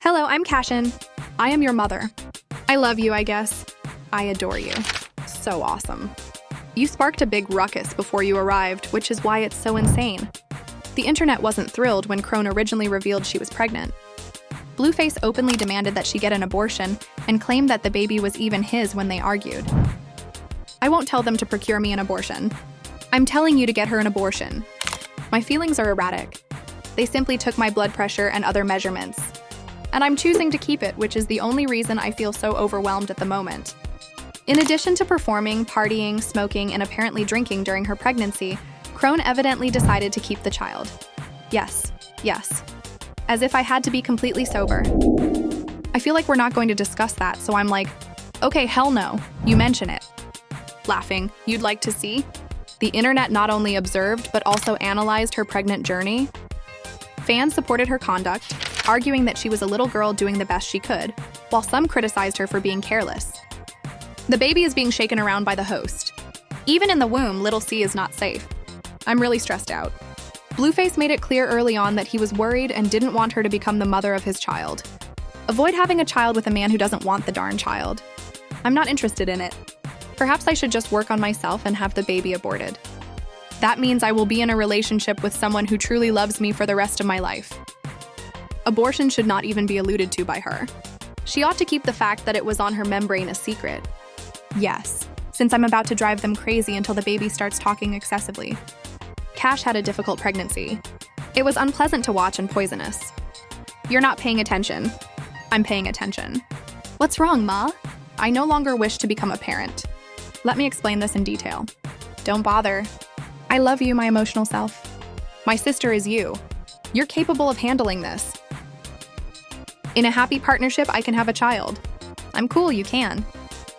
Hello, I'm Chrisean. I am your mother. I love you, I guess. I adore you. So awesome. You sparked a big ruckus before you arrived, which is why it's so insane. The internet wasn't thrilled when Crone originally revealed she was pregnant. Blueface openly demanded that she get an abortion and claimed that the baby was even his when they argued. I won't tell them to procure me an abortion. I'm telling you to get her an abortion. My feelings are erratic. They simply took my blood pressure and other measurements. And I'm choosing to keep it, which is the only reason I feel so overwhelmed at the moment. In addition to performing, partying, smoking, and apparently drinking during her pregnancy, Crone evidently decided to keep the child. Yes. As if I had to be completely sober. I feel like we're not going to discuss that, so I'm like, okay, hell no, you mention it. Laughing, you'd like to see? The internet not only observed, but also analyzed her pregnant journey. Fans supported her conduct, arguing that she was a little girl doing the best she could, while some criticized her for being careless. The baby is being shaken around by the host. Even in the womb, little C is not safe. I'm really stressed out. Blueface made it clear early on that he was worried and didn't want her to become the mother of his child. Avoid having a child with a man who doesn't want the darn child. I'm not interested in it. Perhaps I should just work on myself and have the baby aborted. That means I will be in a relationship with someone who truly loves me for the rest of my life. Abortion should not even be alluded to by her. She ought to keep the fact that it was on her membrane a secret. Yes, since I'm about to drive them crazy until the baby starts talking excessively. Cash had a difficult pregnancy. It was unpleasant to watch and poisonous. You're not paying attention. I'm paying attention. What's wrong, Ma? I no longer wish to become a parent. Let me explain this in detail. Don't bother. I love you, my emotional self. My sister is you. You're capable of handling this. In a happy partnership, I can have a child. I'm cool, you can.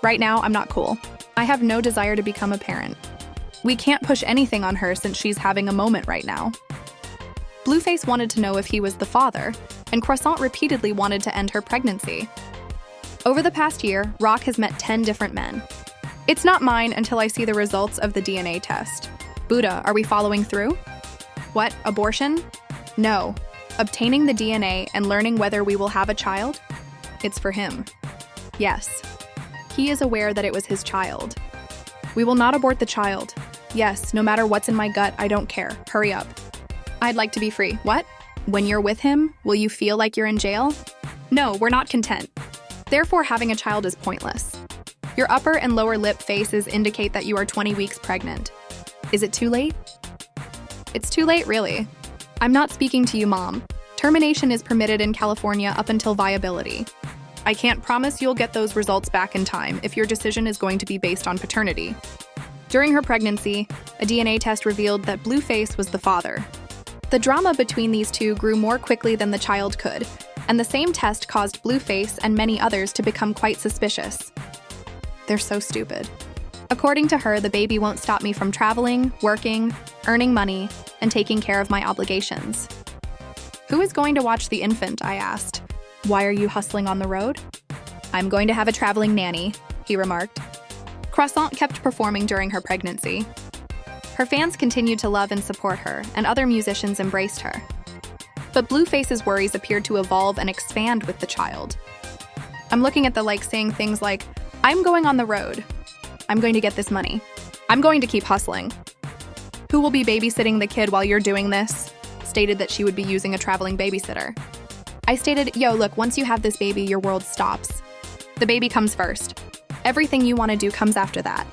Right now, I'm not cool. I have no desire to become a parent. We can't push anything on her since she's having a moment right now. Blueface wanted to know if he was the father, and Croissant repeatedly wanted to end her pregnancy. Over the past year, Rock has met 10 different men. It's not mine until I see the results of the DNA test. Buddha, are we following through? What, abortion? No. Obtaining the DNA and learning whether we will have a child? It's for him. Yes. He is aware that it was his child. We will not abort the child. Yes, no matter what's in my gut, I don't care. Hurry up. I'd like to be free. What? When you're with him, will you feel like you're in jail? No, we're not content. Therefore, having a child is pointless. Your upper and lower lip faces indicate that you are 20 weeks pregnant. Is it too late? It's too late, really. I'm not speaking to you, Mom. Termination is permitted in California up until viability. I can't promise you'll get those results back in time if your decision is going to be based on paternity. During her pregnancy, a DNA test revealed that Blueface was the father. The drama between these two grew more quickly than the child could, and the same test caused Blueface and many others to become quite suspicious. They're so stupid. According to her, the baby won't stop me from traveling, working, earning money, and taking care of my obligations. Who is going to watch the infant? I asked. Why are you hustling on the road? I'm going to have a traveling nanny, he remarked. Croissant kept performing during her pregnancy. Her fans continued to love and support her, and other musicians embraced her. But Blueface's worries appeared to evolve and expand with the child. I'm looking at the likes saying things like, I'm going on the road. I'm going to get this money. I'm going to keep hustling. Who will be babysitting the kid while you're doing this? Stated that she would be using a traveling babysitter. I stated, yo, look, once you have this baby, your world stops. The baby comes first. Everything you want to do comes after that.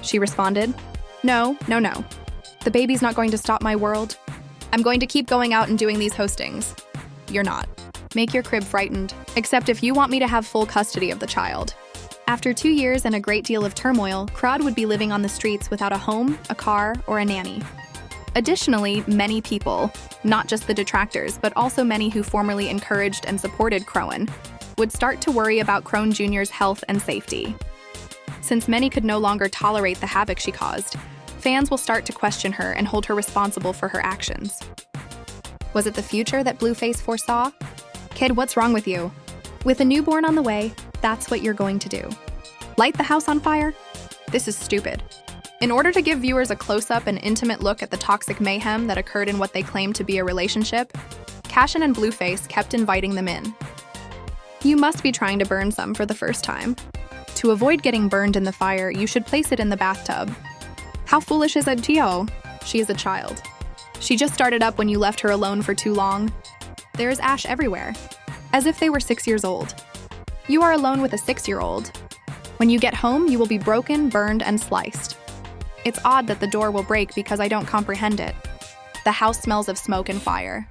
She responded, No. The baby's not going to stop my world. I'm going to keep going out and doing these hostings. You're not. Make your crib frightened, except if you want me to have full custody of the child. After 2 years and a great deal of turmoil, Crowd would be living on the streets without a home, a car, or a nanny. Additionally, many people, not just the detractors, but also many who formerly encouraged and supported Crone, would start to worry about Crone Jr.'s health and safety. Since many could no longer tolerate the havoc she caused, fans will start to question her and hold her responsible for her actions. Was it the future that Blueface foresaw? Kid, what's wrong with you? With a newborn on the way, that's what you're going to do. Light the house on fire? This is stupid. In order to give viewers a close-up and intimate look at the toxic mayhem that occurred in what they claimed to be a relationship, Chrisean and Blueface kept inviting them in. You must be trying to burn some for the first time. To avoid getting burned in the fire, you should place it in the bathtub. How foolish is Tio? She is a child. She just started up when you left her alone for too long. There is ash everywhere, as if they were 6 years old. You are alone with a 6-year-old. When you get home, you will be broken, burned, and sliced. It's odd that the door will break because I don't comprehend it. The house smells of smoke and fire.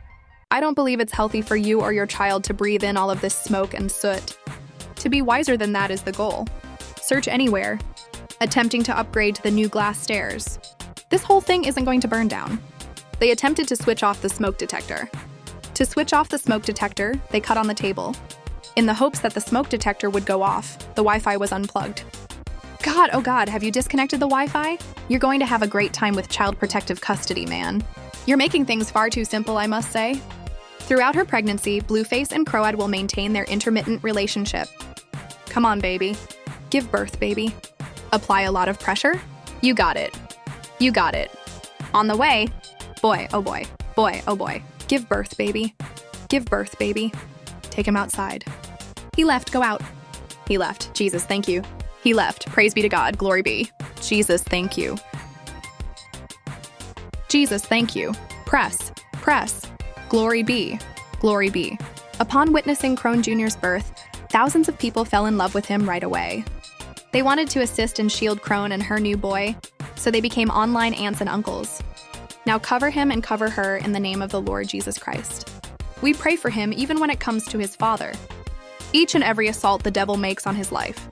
I don't believe it's healthy for you or your child to breathe in all of this smoke and soot. To be wiser than that is the goal. Search anywhere, attempting to upgrade to the new glass stairs. This whole thing isn't going to burn down. They attempted to switch off the smoke detector. To switch off the smoke detector, they cut on the table. In the hopes that the smoke detector would go off, the Wi-Fi was unplugged. God, oh God, have you disconnected the Wi-Fi? You're going to have a great time with child protective custody, man. You're making things far too simple, I must say. Throughout her pregnancy, Blueface and Croat will maintain their intermittent relationship. Come on, baby. Give birth, baby. Apply a lot of pressure? You got it. You got it. On the way. Boy, oh boy. Boy, oh boy. Give birth, baby. Give birth, baby. Take him outside. He left, go out. He left. Jesus, thank you. He left. Praise be to God. Glory be. Jesus, thank you. Jesus, thank you. Press. Press. Glory be. Glory be. Upon witnessing Chrisean Jr.'s birth, thousands of people fell in love with him right away. They wanted to assist and shield Chrisean and her new boy, so they became online aunts and uncles. Now cover him and cover her in the name of the Lord Jesus Christ. We pray for him even when it comes to his father. Each and every assault the devil makes on his life.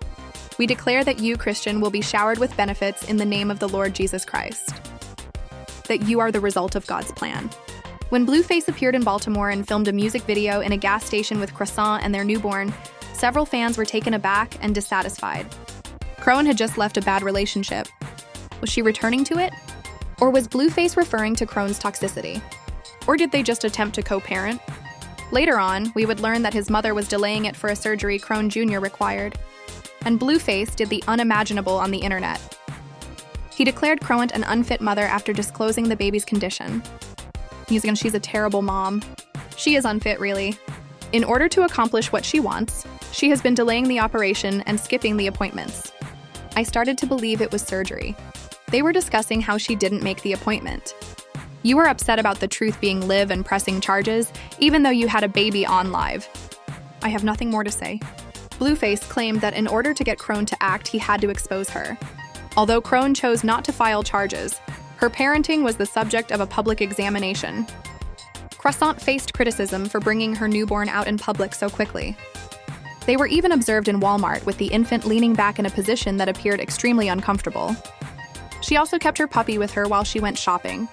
We declare that you, Christian, will be showered with benefits in the name of the Lord Jesus Christ. That you are the result of God's plan. When Blueface appeared in Baltimore and filmed a music video in a gas station with Chrisean and their newborn, several fans were taken aback and dissatisfied. Chrisean had just left a bad relationship. Was she returning to it? Or was Blueface referring to Chrisean's toxicity? Or did they just attempt to co-parent? Later on, we would learn that his mother was delaying it for a surgery Chrisean Jr. required. And Blueface did the unimaginable on the internet. He declared Chrisean an unfit mother after disclosing the baby's condition. She's a terrible mom. She is unfit, really. In order to accomplish what she wants, she has been delaying the operation and skipping the appointments. I started to believe it was surgery. They were discussing how she didn't make the appointment. You were upset about the truth being live and pressing charges, even though you had a baby on live. I have nothing more to say. Blueface claimed that in order to get Chrisean to act, he had to expose her. Although Chrisean chose not to file charges, her parenting was the subject of a public examination. Chrisean faced criticism for bringing her newborn out in public so quickly. They were even observed in Walmart with the infant leaning back in a position that appeared extremely uncomfortable. She also kept her puppy with her while she went shopping.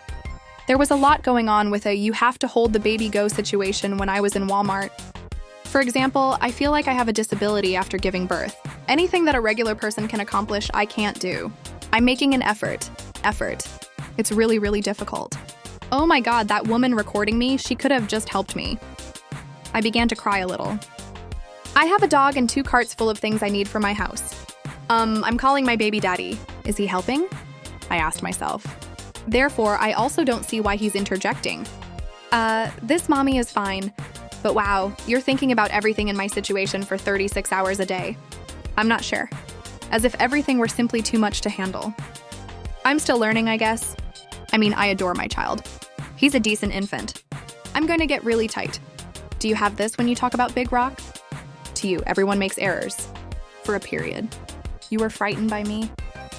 There was a lot going on with a "you have to hold the baby go" situation when I was in Walmart. For example, I feel like I have a disability after giving birth. Anything that a regular person can accomplish, I can't do. I'm making an effort. It's really, really difficult. Oh my God, that woman recording me, she could have just helped me. I began to cry a little. I have a dog and 2 carts full of things I need for my house. I'm calling my baby daddy. Is he helping? I asked myself. Therefore, I also don't see why he's interjecting. This mommy is fine. But wow, you're thinking about everything in my situation for 36 hours a day. I'm not sure. As if everything were simply too much to handle. I'm still learning, I guess. I adore my child. He's a decent infant. I'm going to get really tight. Do you have this when you talk about Big Rock? To you, everyone makes errors. For a period. You were frightened by me?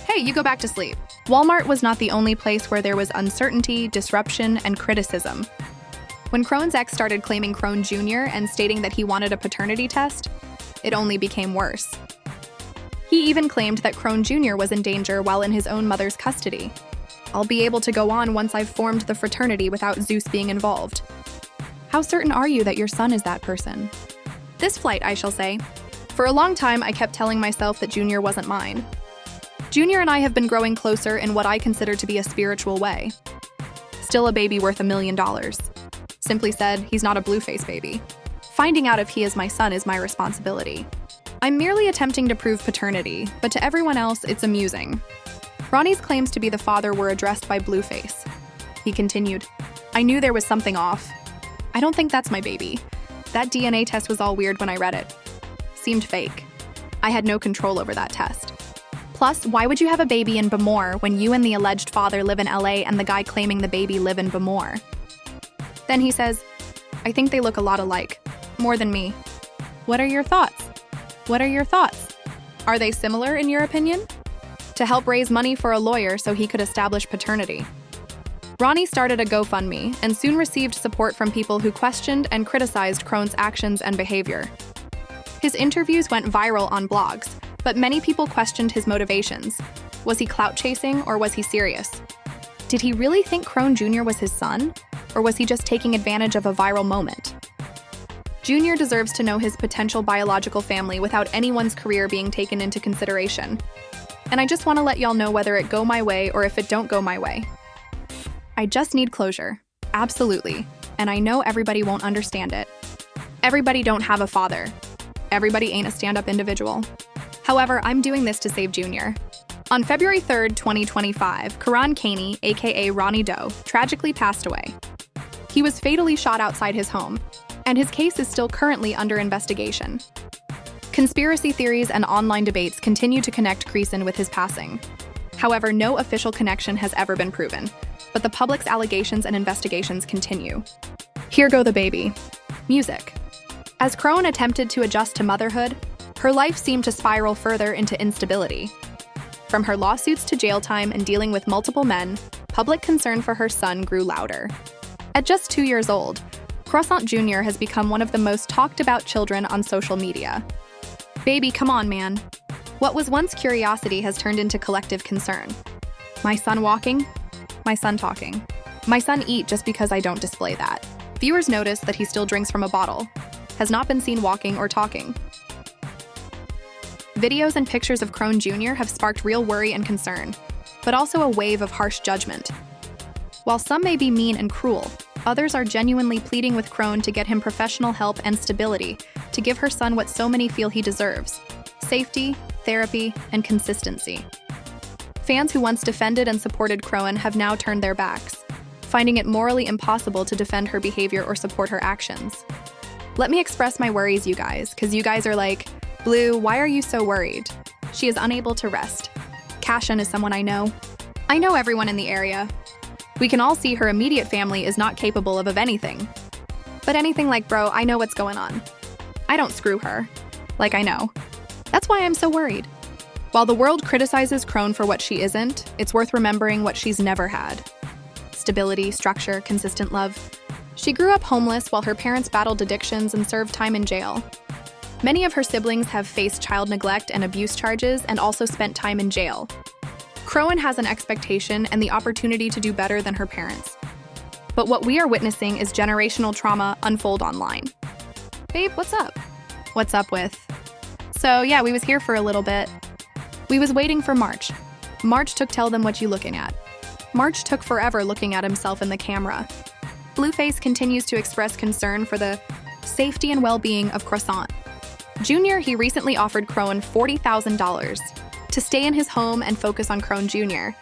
Hey, you go back to sleep. Walmart was not the only place where there was uncertainty, disruption, and criticism. When Chrisean's ex started claiming Chrisean Jr. and stating that he wanted a paternity test, it only became worse. He even claimed that Chrisean Jr. was in danger while in his own mother's custody. I'll be able to go on once I've formed the fraternity without Zeus being involved. How certain are you that your son is that person? This flight, I shall say. For a long time, I kept telling myself that Junior wasn't mine. Junior and I have been growing closer in what I consider to be a spiritual way. Still a baby worth $1 million. Simply said, he's not a Blueface baby. Finding out if he is my son is my responsibility. I'm merely attempting to prove paternity, but to everyone else, it's amusing. Ronnie's claims to be the father were addressed by Blueface. He continued, I knew there was something off. I don't think that's my baby. That DNA test was all weird when I read it. seemed fake. I had no control over that test. Plus, why would you have a baby in Bamor when you and the alleged father live in LA and the guy claiming the baby live in Bamor? Then he says, I think they look a lot alike. More than me. What are your thoughts? What are your thoughts? Are they similar in your opinion? To help raise money for a lawyer so he could establish paternity. Ronnie started a GoFundMe and soon received support from people who questioned and criticized Crone's actions and behavior. His interviews went viral on blogs, but many people questioned his motivations. Was he clout chasing or was he serious? Did he really think Chrisean Jr. was his son? Or was he just taking advantage of a viral moment? Jr. deserves to know his potential biological family without anyone's career being taken into consideration. And I just want to let y'all know whether it go my way or if it don't go my way. I just need closure. Absolutely. And I know everybody won't understand it. Everybody don't have a father. Everybody ain't a stand-up individual. However, I'm doing this to save Jr. On February 3rd, 2025, Karan Caney, aka Ronnie Doe, tragically passed away. He was fatally shot outside his home, and his case is still currently under investigation. Conspiracy theories and online debates continue to connect Chrisean with his passing. However, no official connection has ever been proven, but the public's allegations and investigations continue. Here Go the Baby. Music. As Chrisean attempted to adjust to motherhood, her life seemed to spiral further into instability. From her lawsuits to jail time and dealing with multiple men, public concern for her son grew louder. At just 2 years old, Chrisean Jr. has become one of the most talked about children on social media. Baby, come on, man. What was once curiosity has turned into collective concern. My son walking? My son talking. My son eat just because I don't display that. Viewers notice that he still drinks from a bottle, has not been seen walking or talking. Videos and pictures of Chrisean Jr. have sparked real worry and concern, but also a wave of harsh judgment. While some may be mean and cruel, others are genuinely pleading with Chrisean to get him professional help and stability to give her son what so many feel he deserves: safety, therapy, and consistency. Fans who once defended and supported Chrisean have now turned their backs, finding it morally impossible to defend her behavior or support her actions. Let me express my worries, you guys, because you guys are like, Blue, why are you so worried? She is unable to rest. Chrisean is someone I know. I know everyone in the area. We can all see her immediate family is not capable of anything. But anything like, bro, I know what's going on. I don't screw her. Like, I know. That's why I'm so worried. While the world criticizes Chrisean for what she isn't, it's worth remembering what she's never had. Stability, structure, consistent love. She grew up homeless while her parents battled addictions and served time in jail. Many of her siblings have faced child neglect and abuse charges and also spent time in jail. Chrisean has an expectation and the opportunity to do better than her parents. But what we are witnessing is generational trauma unfold online. Babe, what's up? What's up with? So yeah, we was here for a little bit. We was waiting for March. March took tell them what you looking at. March took forever looking at himself in the camera. Blueface continues to express concern for the safety and well-being of Chrisean Jr. He recently offered Chrisean $40,000 to stay in his home and focus on Chrisean Jr.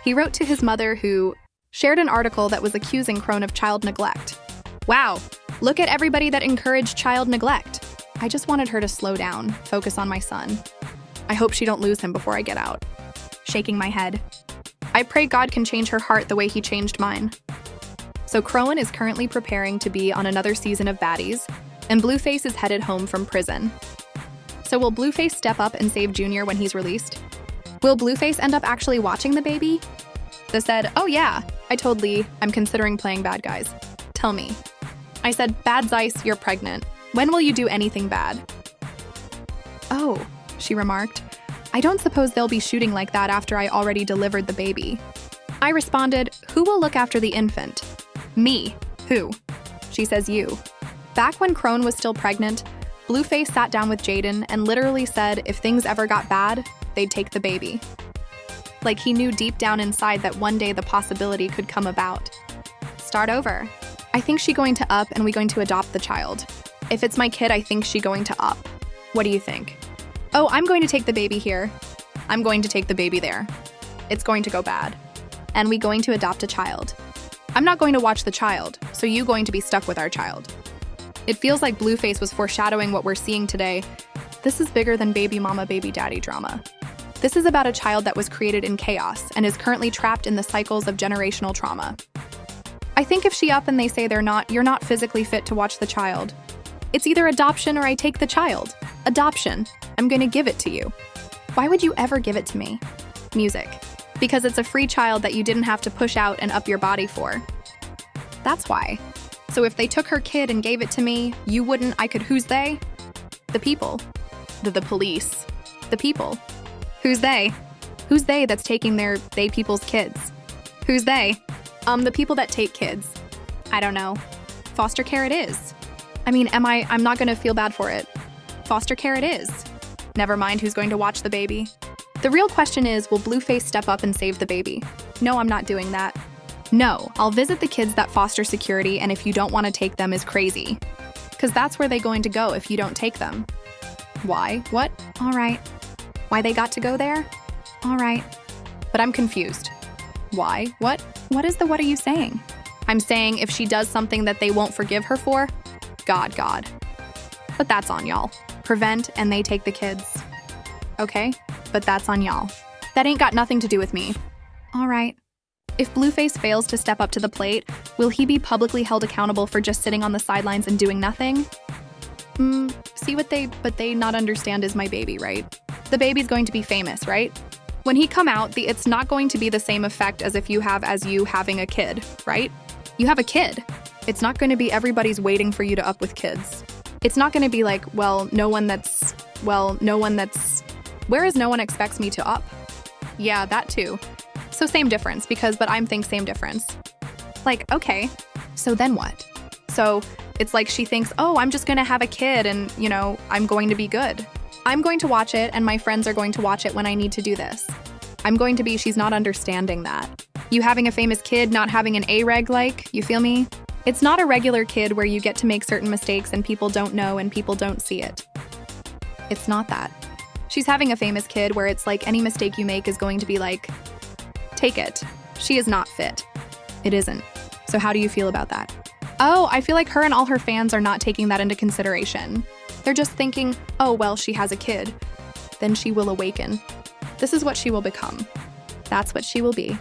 He wrote to his mother, who shared an article that was accusing Chrisean of child neglect. Wow, look at everybody that encouraged child neglect. I just wanted her to slow down, focus on my son. I hope she don't lose him before I get out. Shaking my head. I pray God can change her heart the way he changed mine. So Chrisean is currently preparing to be on another season of Baddies, and Blueface is headed home from prison. So will Blueface step up and save Jr. when he's released? Will Blueface end up actually watching the baby? They said, oh yeah, I told Lee I'm considering playing bad guys. Tell me. I said, bad Zeiss, you're pregnant. When will you do anything bad? Oh, she remarked. I don't suppose they'll be shooting like that after I already delivered the baby. I responded, who will look after the infant? Me. Who? She says you. Back when Chrisean was still pregnant, Blueface sat down with Jaden and literally said if things ever got bad, they'd take the baby. Like he knew deep down inside that one day the possibility could come about. Start over. I think she going to up and we going to adopt the child. If it's my kid, I think she going to up. What do you think? Oh, I'm going to take the baby here. I'm going to take the baby there. It's going to go bad. And we going to adopt a child. I'm not going to watch the child, so you going to be stuck with our child. It feels like Blueface was foreshadowing what we're seeing today, This is bigger than baby mama, baby daddy drama. This is about a child that was created in chaos and is currently trapped in the cycles of generational trauma. I think if she up and they say you're not physically fit to watch the child. It's either adoption or I take the child. Adoption. I'm gonna give it to you. Why would you ever give it to me? Music. Because it's a free child that you didn't have to push out and up your body for. That's why. So if they took her kid and gave it to me, you wouldn't, who's they? The people. The police. The people. Who's they? Who's they that's taking they people's kids? Who's they? The people that take kids. I don't know. Foster care it is. I'm not gonna feel bad for it. Foster care it is. Never mind who's going to watch the baby. The real question is, will Blueface step up and save the baby? No, I'm not doing that. No, I'll visit the kids that foster security, and if you don't want to take them is crazy. Because that's where they're going to go if you don't take them. Why? What? All right. Why they got to go there? All right. But I'm confused. Why? What? What are you saying? I'm saying if she does something that they won't forgive her for, God. But that's on y'all. Prevent and they take the kids. Okay? But that's on y'all. That ain't got nothing to do with me. All right. If Blueface fails to step up to the plate, will he be publicly held accountable for just sitting on the sidelines and doing nothing? See what they not understand is my baby, right? The baby's going to be famous, right? When he come out, it's not going to be the same effect as if you having a kid, right? You have a kid. It's not going to be everybody's waiting for you to up with kids. It's not going to be like, whereas no one expects me to up. Yeah, that too. So same difference but I'm think same difference. Like, okay, so then what? So it's like she thinks, oh, I'm just gonna have a kid and, I'm going to be good. I'm going to watch it and my friends are going to watch it when I need to do this. She's not understanding that. You having a famous kid, not having an A-reg you feel me? It's not a regular kid where you get to make certain mistakes and people don't know and people don't see it. It's not that. She's having a famous kid where it's like any mistake you make is going to be like, take it. She is not fit. It isn't. So how do you feel about that? Oh, I feel like her and all her fans are not taking that into consideration. They're just thinking, oh, well, she has a kid. Then she will awaken. This is what she will become. That's what she will be.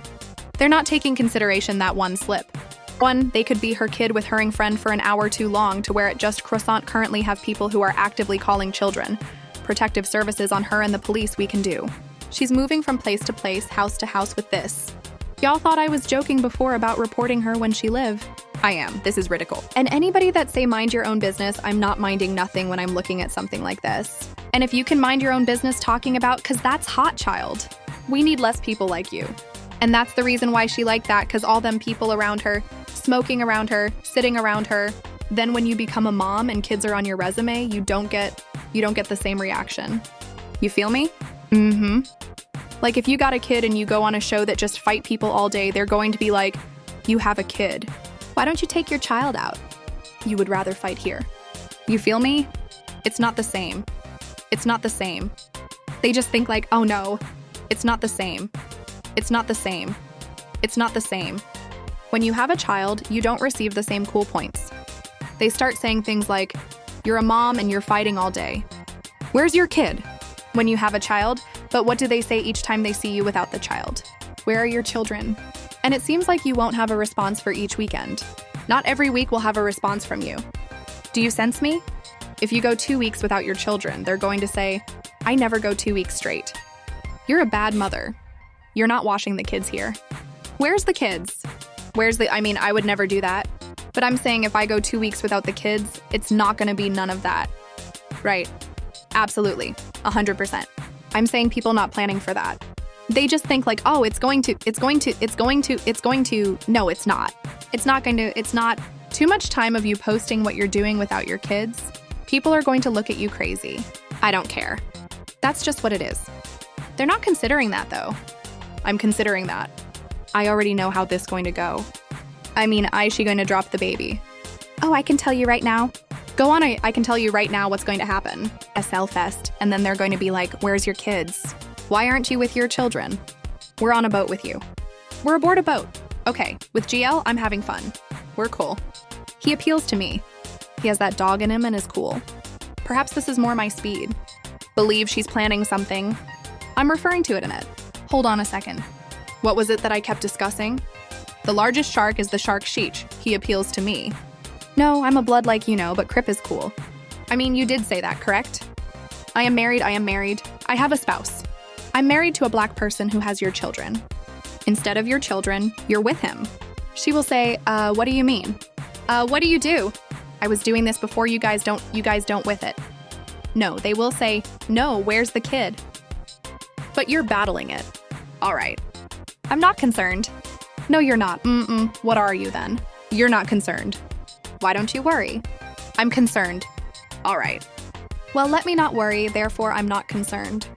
They're not taking consideration that one slip. One, they could be her kid with herring friend for an hour too long to where it just croissant currently have people who are actively calling children. Protective services on her and the police we can do. She's moving from place to place, house to house with this. Y'all thought I was joking before about reporting her when she live. I am. This is ridicule. And anybody that say mind your own business, I'm not minding nothing when I'm looking at something like this. And if you can mind your own business talking about, cause that's hot, child. We need less people like you. And that's the reason why she liked that, cause all them people around her, smoking around her, sitting around her. Then when you become a mom and kids are on your resume, you don't get the same reaction. You feel me? Mm-hmm. Like if you got a kid and you go on a show that just fight people all day, they're going to be like, you have a kid. Why don't you take your child out? You would rather fight here. You feel me? It's not the same. It's not the same. They just think like, oh no, it's not the same. It's not the same. It's not the same. When you have a child, you don't receive the same cool points. They start saying things like, you're a mom and you're fighting all day. Where's your kid? When you have a child, but what do they say each time they see you without the child? Where are your children? And it seems like you won't have a response for each weekend. Not every week will have a response from you. Do you sense me? If you go 2 weeks without your children, they're going to say, I never go 2 weeks straight. You're a bad mother. You're not washing the kids here. Where's the kids? I would never do that. But I'm saying if I go 2 weeks without the kids, it's not gonna be none of that. Right. Absolutely. 100%. I'm saying people not planning for that. They just think like, oh, it's going to. No, it's not. It's not too much time of you posting what you're doing without your kids. People are going to look at you crazy. I don't care. That's just what it is. They're not considering that though. I'm considering that. I already know how this is going to go. Is she going to drop the baby? Oh, I can tell you right now. Go on, I can tell you right now what's going to happen. SL Fest, and then they're going to be like, where's your kids? Why aren't you with your children? We're on a boat with you. We're aboard a boat. Okay, with GL, I'm having fun. We're cool. He appeals to me. He has that dog in him and is cool. Perhaps this is more my speed. believe she's planning something. I'm referring to it in it. Hold on a second. What was it that I kept discussing? The largest shark is the shark Sheech. He appeals to me. No, I'm a blood like you know, but Crip is cool. I mean, you did say that, correct? I am married. I have a spouse. I'm married to a black person who has your children. Instead of your children, you're with him. She will say, what do you mean? What do you do? I was doing this before you guys don't with it. No, they will say, no, where's the kid? But you're battling it. All right. I'm not concerned. No, you're not. What are you then? You're not concerned. Why don't you worry? I'm concerned. All right. Well, let me not worry, therefore I'm not concerned.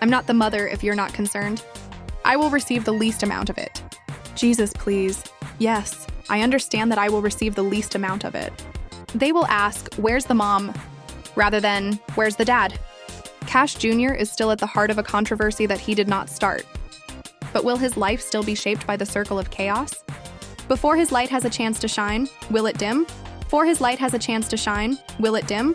I'm not the mother if you're not concerned. I will receive the least amount of it. Jesus, please. Yes, I understand that I will receive the least amount of it. They will ask, where's the mom? Rather than, where's the dad? Cash Jr. is still at the heart of a controversy that he did not start. But will his life still be shaped by the circle of chaos? Before his light has a chance to shine, will it dim? For his light has a chance to shine, will it dim?